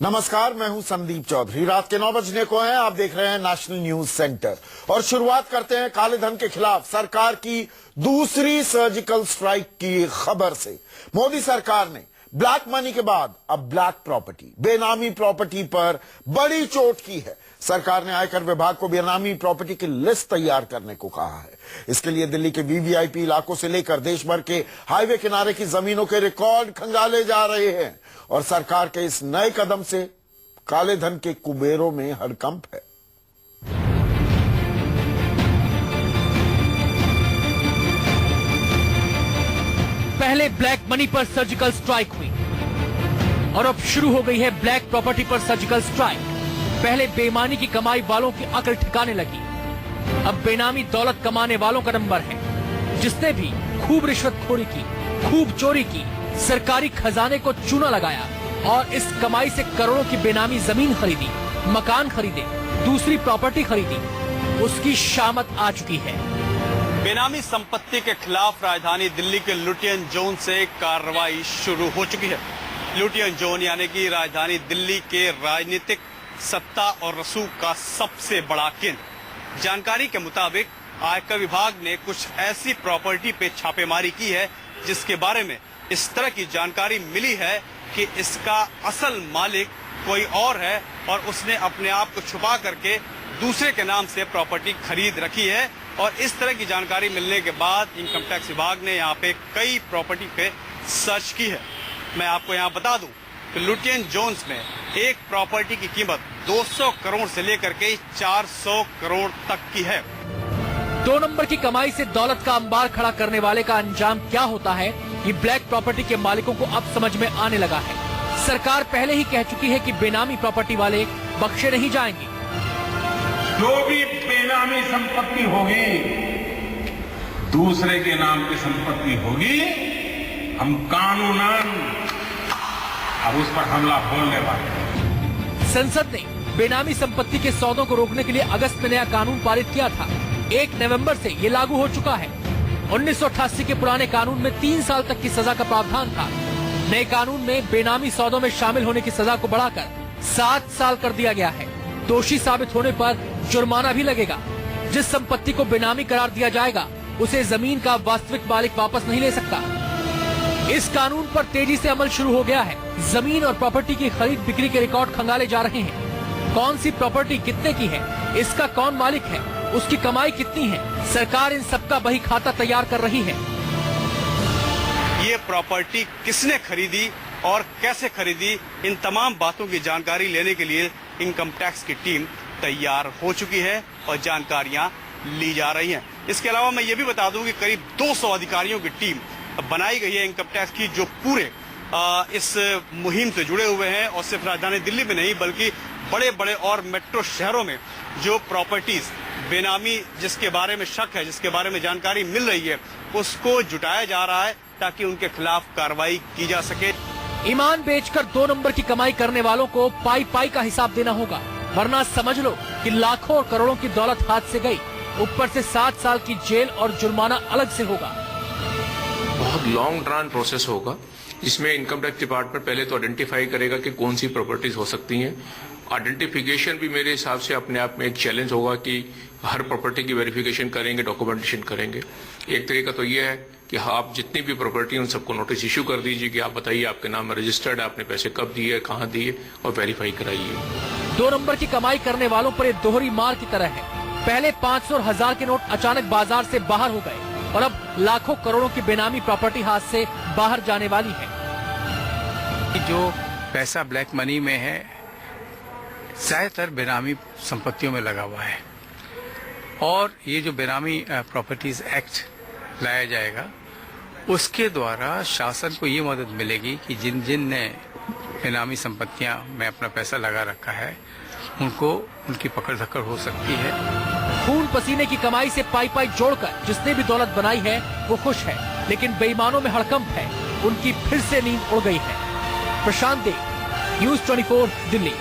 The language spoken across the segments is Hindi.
नमस्कार, मैं हूं संदीप चौधरी। रात के 9 बजने को हैं। आप देख रहे हैं नेशनल न्यूज सेंटर और शुरुआत करते हैं काले धन के खिलाफ सरकार की दूसरी सर्जिकल स्ट्राइक की खबर से। मोदी सरकार ने ब्लैक मनी के बाद अब ब्लैक प्रॉपर्टी, बेनामी प्रॉपर्टी पर बड़ी चोट की है। सरकार ने आयकर विभाग को बेनामी प्रॉपर्टी की लिस्ट तैयार करने को कहा है। इसके लिए दिल्ली के वीवीआईपी इलाकों से लेकर देश भर के हाईवे किनारे की जमीनों के रिकॉर्ड खंगाले जा रहे हैं और सरकार के इस नए कदम से काले धन के कुबेरों में हड़कंप है। पहले ब्लैक मनी पर सर्जिकल स्ट्राइक हुई और अब शुरू हो गई है ब्लैक प्रॉपर्टी पर सर्जिकल स्ट्राइक। पहले बेईमानी की कमाई वालों की अकल ठिकाने लगी, अब बेनामी दौलत कमाने वालों का नंबर है। जिसने भी खूब रिश्वतखोरी की, खूब चोरी की, सरकारी खजाने को चूना लगाया और इस कमाई से करोड़ों की बेनामी जमीन खरीदी, मकान खरीदे, दूसरी प्रॉपर्टी खरीदी, उसकी शामत आ चुकी है। बेनामी संपत्ति के खिलाफ राजधानी दिल्ली के लुटियन जोन से कार्रवाई शुरू हो चुकी है। लुटियन जोन यानी कि राजधानी दिल्ली के राजनीतिक सत्ता और रसूख का सबसे बड़ा केंद्र। जानकारी के मुताबिक आयकर विभाग ने कुछ ऐसी प्रॉपर्टी पे छापेमारी की है जिसके बारे में इस तरह की जानकारी मिली है कि इसका असल मालिक कोई और है और उसने अपने आप को छुपा करके दूसरे के नाम से प्रॉपर्टी खरीद रखी है। और इस तरह की जानकारी मिलने के बाद इनकम टैक्स विभाग ने यहाँ पे कई प्रॉपर्टी पे सर्च की है। मैं आपको यहाँ बता दूं कि लुटियन जोन्स में एक प्रॉपर्टी की कीमत 200 करोड़ से लेकर के 400 करोड़ तक की है। 2 नंबर की कमाई से दौलत का अंबार खड़ा करने वाले का अंजाम क्या होता है, ये ब्लैक प्रॉपर्टी के मालिकों को अब समझ में आने लगा है। सरकार पहले ही कह चुकी है कि बेनामी प्रॉपर्टी वाले बख्शे नहीं जाएंगे। जो भी बेनामी संपत्ति होगी, दूसरे के नाम की संपत्ति होगी, हम कानूनन अब उस पर हमला बोलने वाले हैं। संसद ने बेनामी संपत्ति के सौदों को रोकने के लिए अगस्त में नया कानून पारित किया था। 1 नवंबर से ये लागू हो चुका है। 1988 के पुराने कानून में 3 साल तक की सजा का प्रावधान था। नए कानून में बेनामी सौदों में शामिल होने की सजा को बढ़ाकर 7 साल कर दिया गया है। दोषी साबित होने पर जुर्माना भी लगेगा। जिस संपत्ति को बेनामी करार दिया जाएगा उसे जमीन का वास्तविक मालिक वापस नहीं ले सकता। इस कानून पर तेजी से अमल शुरू हो गया है। जमीन और प्रॉपर्टी की खरीद बिक्री के रिकॉर्ड खंगाले जा रहे हैं। कौन सी प्रॉपर्टी कितने की है, इसका कौन मालिक है, उसकी कमाई कितनी है, सरकार इन सबका बही खाता तैयार कर रही है। ये प्रॉपर्टी किसने खरीदी और कैसे खरीदी, इन तमाम बातों की जानकारी लेने के लिए इनकम टैक्स की टीम तैयार हो चुकी है और जानकारियां ली जा रही हैं। इसके अलावा मैं ये भी बता दूं कि करीब 200 अधिकारियों की टीम बनाई गई है इनकम टैक्स की, जो पूरे इस मुहिम से जुड़े हुए हैं और सिर्फ राजधानी दिल्ली में नहीं बल्कि बड़े बड़े और मेट्रो शहरों में जो प्रॉपर्टीज बेनामी जिसके बारे में शक है, जिसके बारे में जानकारी मिल रही है, उसको जुटाया जा रहा है ताकि उनके खिलाफ कार्रवाई की जा सके। ईमान बेचकर 2 नंबर की कमाई करने वालों को पाई पाई का हिसाब देना होगा, वरना समझ लो कि लाखों और करोड़ों की दौलत हाथ से गई। ऊपर से 7 साल की जेल और जुर्माना अलग से होगा। बहुत लॉन्ग ड्रान प्रोसेस होगा जिसमें इनकम टैक्स डिपार्टमेंट पहले तो आइडेंटिफाई करेगा कि कौन सी प्रॉपर्टीज हो सकती हैं। आइडेंटिफिकेशन भी मेरे हिसाब से अपने आप में एक चैलेंज होगा कि हर प्रॉपर्टी की वेरिफिकेशन करेंगे, डॉक्यूमेंटेशन करेंगे। एक तरीका तो ये है कि आप जितनी भी प्रॉपर्टी उन सबको नोटिस इश्यू कर दीजिए कि आप बताइए आपके नाम में रजिस्टर्ड है, आपने पैसे कब दिए, कहाँ दिए और वेरीफाई कराइए। 2 नंबर की कमाई करने वालों पर ये दोहरी मार की तरह है। पहले 500 और 1000 के नोट अचानक बाजार से बाहर हो गए और अब लाखों करोड़ों की बेनामी प्रॉपर्टी हाथ से बाहर जाने वाली है। जो पैसा ब्लैक मनी में है ज्यादातर बेनामी संपत्तियों में लगा हुआ है और ये जो बेनामी प्रॉपर्टीज एक्ट लाया जाएगा उसके द्वारा शासन को ये मदद मिलेगी कि जिन जिन ने बेनामी संपत्तियां में अपना पैसा लगा रखा है उनको उनकी पकड़ धक्कड़ हो सकती है। खून पसीने की कमाई से पाई पाई जोड़कर जिसने भी दौलत बनाई है वो खुश है, लेकिन बेईमानों में हड़कंप है। उनकी फिर से नींद उड़ गई है। प्रशांत देव, न्यूज़ 24 दिल्ली।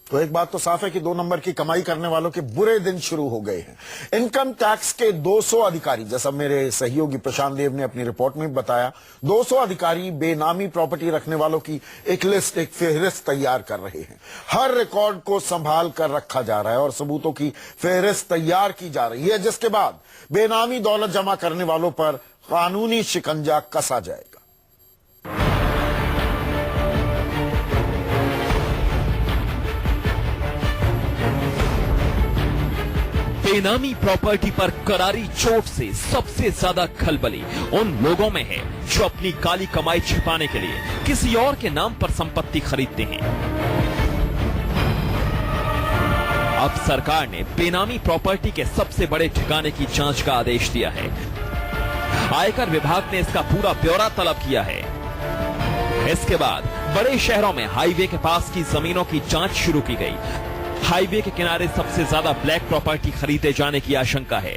तो एक बात तो साफ है कि 2 नंबर की कमाई करने वालों के बुरे दिन शुरू हो गए हैं। इनकम टैक्स के 200 अधिकारी, जैसा मेरे सहयोगी प्रशांत देव ने अपनी रिपोर्ट में बताया, 200 अधिकारी बेनामी प्रॉपर्टी रखने वालों की एक लिस्ट, एक फेहरिस्त तैयार कर रहे हैं। हर रिकॉर्ड को संभाल कर रखा जा रहा है और सबूतों की फेहरिस्त तैयार की जा रही है, जिसके बाद बेनामी दौलत जमा करने वालों पर कानूनी शिकंजा कसा जाएगा। बेनामी प्रॉपर्टी पर करारी चोट से सबसे ज्यादा खलबली उन लोगों में है जो अपनी काली कमाई छिपाने के लिए किसी और के नाम पर संपत्ति खरीदते हैं। अब सरकार ने बेनामी प्रॉपर्टी के सबसे बड़े ठिकाने की जांच का आदेश दिया है। आयकर विभाग ने इसका पूरा ब्यौरा तलब किया है। इसके बाद बड़े शहरों में हाईवे के पास की जमीनों की जांच शुरू की गई। हाईवे के किनारे सबसे ज्यादा ब्लैक प्रॉपर्टी खरीदे जाने की आशंका है।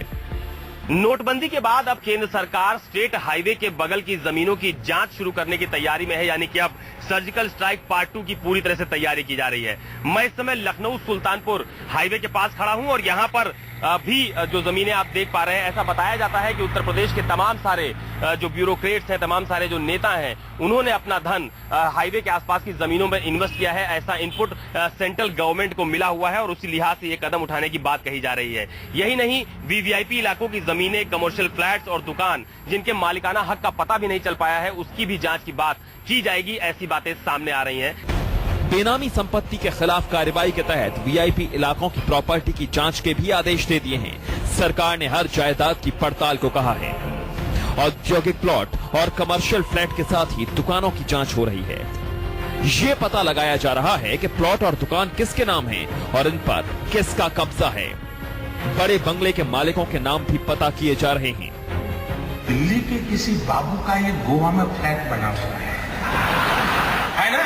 नोटबंदी के बाद अब केंद्र सरकार स्टेट हाईवे के बगल की जमीनों की जांच शुरू करने की तैयारी में है, यानी कि अब सर्जिकल स्ट्राइक पार्ट 2 की पूरी तरह से तैयारी की जा रही है। मैं इस समय लखनऊ सुल्तानपुर हाईवे के पास खड़ा हूं और यहां पर भी जो जमीनें आप देख पा रहे हैं, ऐसा बताया जाता है कि उत्तर प्रदेश के तमाम सारे जो ब्यूरोक्रेट्स हैं, तमाम सारे जो नेता हैं, उन्होंने अपना धन हाईवे के आसपास की जमीनों में इन्वेस्ट किया है। ऐसा इनपुट सेंट्रल गवर्नमेंट को मिला हुआ है और उसी लिहाज से ये कदम उठाने की बात कही जा रही है। यही नहीं, वीवीआईपी इलाकों की जमीनें, कमर्शियल फ्लैट्स और दुकान जिनके मालिकाना हक का पता भी नहीं चल पाया है, उसकी भी जांच की बात की जाएगी, ऐसी बातें सामने आ रही हैं। बेनामी संपत्ति के खिलाफ कार्रवाई के तहत वीआईपी इलाकों की प्रॉपर्टी की जांच के भी आदेश दे दिए हैं। सरकार ने हर जायदाद की पड़ताल को कहा है। औद्योगिक प्लॉट और कमर्शियल फ्लैट के साथ ही दुकानों की जांच हो रही है। ये पता लगाया जा रहा है कि प्लॉट और दुकान किसके नाम हैं और इन पर किसका कब्जा है। बड़े बंगले के मालिकों के नाम भी पता किए जा रहे हैं। दिल्ली के किसी बाबू का ये गोवा में फ्लैट बना हुआ है ना?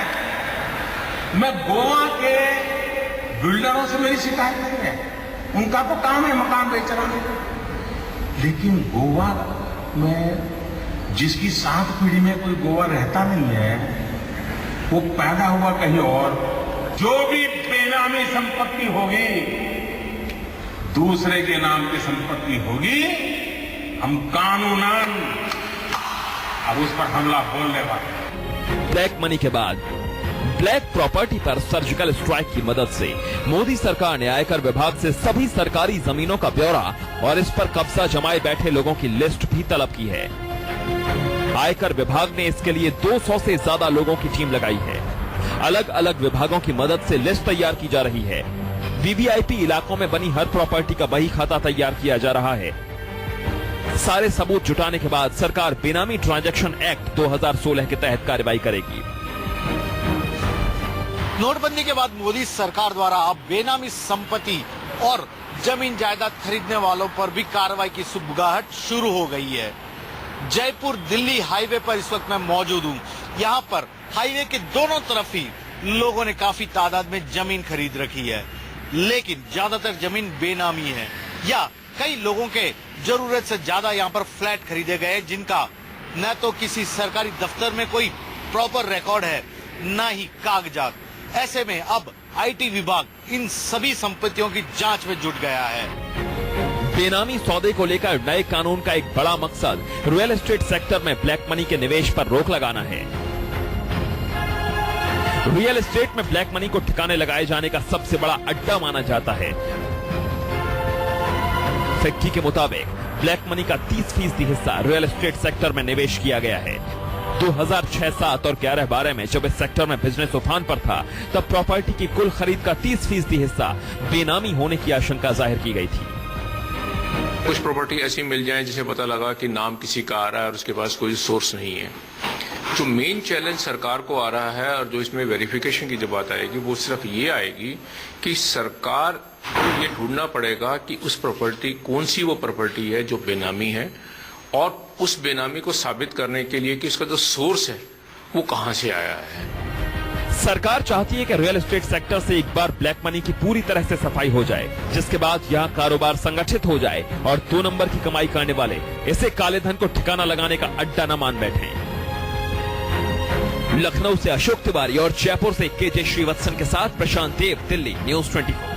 मैं गोवा के बिल्डरों से मेरी शिकायत नहीं है, उनका तो काम है मकान बेचना, लेकिन गोवा में जिसकी 7 पीढ़ी में कोई गोवा रहता नहीं है, वो पैदा हुआ कहीं और। जो भी बेनामी संपत्ति होगी, दूसरे के नाम की संपत्ति होगी, हम कानूनन अब उस पर हमला बोलने वाले। ब्लैक मनी के बाद ब्लैक प्रॉपर्टी पर सर्जिकल स्ट्राइक की मदद से मोदी सरकार ने आयकर विभाग से सभी सरकारी जमीनों का ब्यौरा और इस पर कब्जा जमाए बैठे लोगों की लिस्ट भी तलब की है। आयकर विभाग ने इसके लिए 200 से ज्यादा लोगों की टीम लगाई है। अलग अलग विभागों की मदद से लिस्ट तैयार की जा रही है। वीवीआईपी इलाकों में बनी हर प्रॉपर्टी का बही खाता तैयार किया जा रहा है। सारे सबूत जुटाने के बाद सरकार बेनामी ट्रांजैक्शन एक्ट 2016 के तहत कार्रवाई करेगी। नोटबंदी के बाद मोदी सरकार द्वारा अब बेनामी संपत्ति और जमीन जायदाद खरीदने वालों पर भी कार्रवाई की सुबगाहट शुरू हो गई है। जयपुर दिल्ली हाईवे पर इस वक्त मैं मौजूद हूँ। यहाँ पर हाईवे के दोनों तरफ ही लोगों ने काफी तादाद में जमीन खरीद रखी है, लेकिन ज्यादातर जमीन बेनामी है या कई लोगों के जरूरत से ज्यादा यहाँ पर फ्लैट खरीदे गए जिनका न तो किसी सरकारी दफ्तर में कोई प्रॉपर रिकॉर्ड है, न ही कागजात। ऐसे में अब आईटी विभाग इन सभी संपत्तियों की जांच में जुट गया है। बेनामी सौदे को लेकर नए कानून का एक बड़ा मकसद रियल एस्टेट सेक्टर में ब्लैक मनी के निवेश पर रोक लगाना है। रियल एस्टेट में ब्लैक मनी को ठिकाने लगाए जाने का सबसे बड़ा अड्डा माना जाता है। फिक्की के मुताबिक ब्लैक मनी का 30% हिस्सा रियल एस्टेट सेक्टर में निवेश किया गया है। 2006, 7 और 11, 12 में जब इस सेक्टर में बिजनेस उफान पर था, तब प्रॉपर्टी की कुल खरीद का 30% हिस्सा बेनामी होने की आशंका जाहिर की गई थी। कुछ प्रॉपर्टी ऐसी मिल जाए जिसे पता लगा कि नाम किसी का आ रहा है और उसके पास कोई सोर्स नहीं है। जो मेन चैलेंज सरकार को आ रहा है और जो इसमें वेरिफिकेशन की जो बात आएगी, वो सिर्फ ये आएगी कि सरकार को ये ढूंढना पड़ेगा कि उस प्रॉपर्टी कौन सी वो प्रॉपर्टी है जो बेनामी है, और उस बेनामी को साबित करने के लिए कि उसका जो सोर्स है वो कहां से आया है। सरकार चाहती है कि रियल एस्टेट सेक्टर से एक बार ब्लैक मनी की पूरी तरह से सफाई हो जाए, जिसके बाद यहाँ कारोबार संगठित हो जाए और 2 नंबर की कमाई करने वाले इसे काले धन को ठिकाना लगाने का अड्डा न मान बैठे। लखनऊ से अशोक तिवारी और जयपुर से केजे श्रीवत्सन के साथ प्रशांत देव, दिल्ली न्यूज 24।